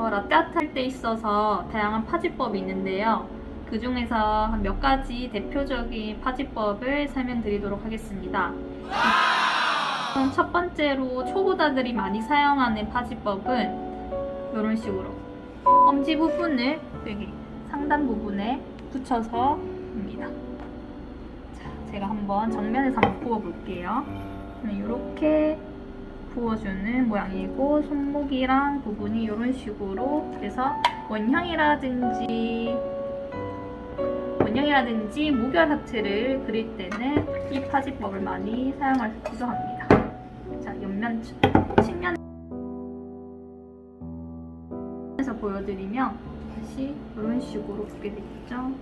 라떼 아트 할 때 있어서 다양한 파지법이 있는데요. 그 중에서 한 몇 가지 대표적인 파지법을 설명드리도록 하겠습니다. 첫 번째로 초보자들이 많이 사용하는 파지법은 이런 식으로 엄지 부분을 여기 상단 부분에 붙여서 합니다. 자, 제가 한번 정면에서 한번 부어볼게요. 이렇게 부어주는 모양이고 손목이랑 부분이 이런 식으로, 그래서 원형이라든지 무결 하트를 그릴 때는 이 파지법을 많이 사용하기도 합니다. 자, 측면에서 보여드리면 다시 이런 식으로 붙게 되겠죠.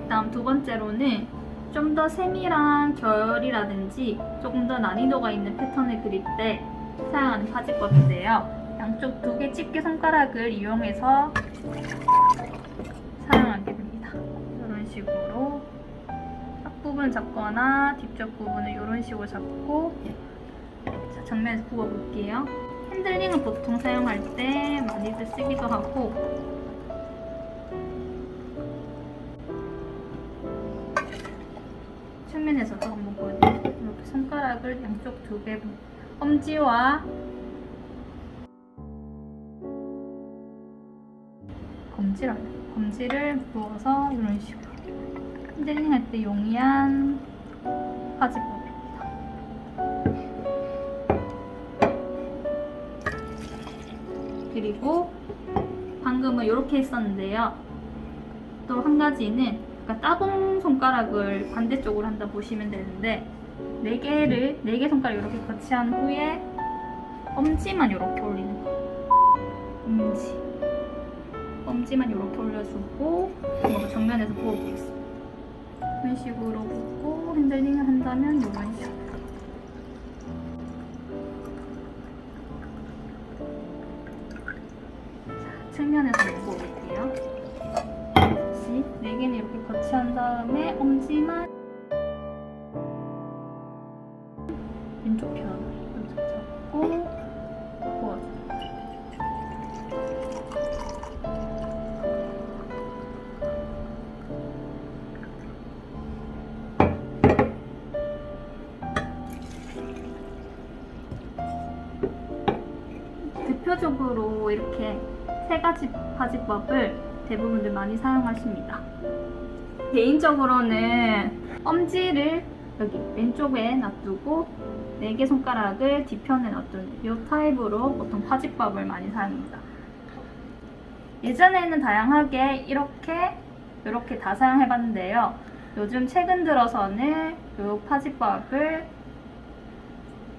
다음 두 번째로는 좀 더 세밀한 결이라든지 조금 더 난이도가 있는 패턴을 그릴 때 사용하는 파지법인데요. 양쪽 두 개 집게 손가락을 이용해서 사용하게 됩니다. 이런 식으로 앞부분 잡거나 뒤쪽 부분을 이런 식으로 잡고, 자, 정면에서 부어볼게요. 핸들링을 보통 사용할 때 많이들 쓰기도 하고, 측면에서도 한번 보여드릴게요. 이렇게 손가락을 양쪽 두 개, 엄지와 검지를 부어서 이런 식으로 핸들링 할 때 용이한 파지법입니다. 그리고 방금은 이렇게 했었는데요. 또 한 가지는 따봉 손가락을 반대쪽으로 한다 보시면 되는데, 4개 손가락 이렇게 거치한 후에 엄지만 이렇게 올리는 거. 엄지만 이렇게 올려주고 한번 정면에서 부어보겠습니다. 이런 식으로 붓고 핸들링을 한다면 이런 식으로. 자, 측면에서 한번 부어볼게요. 다시 4개는 이렇게 거치한 다음에 엄지만 왼쪽 편 잡고 부어줘요. 대표적으로 이렇게 3가지 파지법을 대부분들 많이 사용하십니다. 개인적으로는 엄지를 여기 왼쪽에 놔두고 4개 손가락을 뒤편에 놔두는 이 타입으로 보통 파지법을 많이 사용합니다. 예전에는 다양하게 이렇게 다 사용해봤는데요. 요즘 최근 들어서는 이 파지법을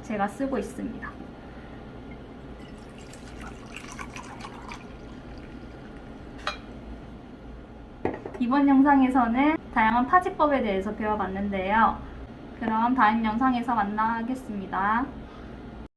제가 쓰고 있습니다. 이번 영상에서는 다양한 파지법에 대해서 배워봤는데요. 그럼 다음 영상에서 만나겠습니다.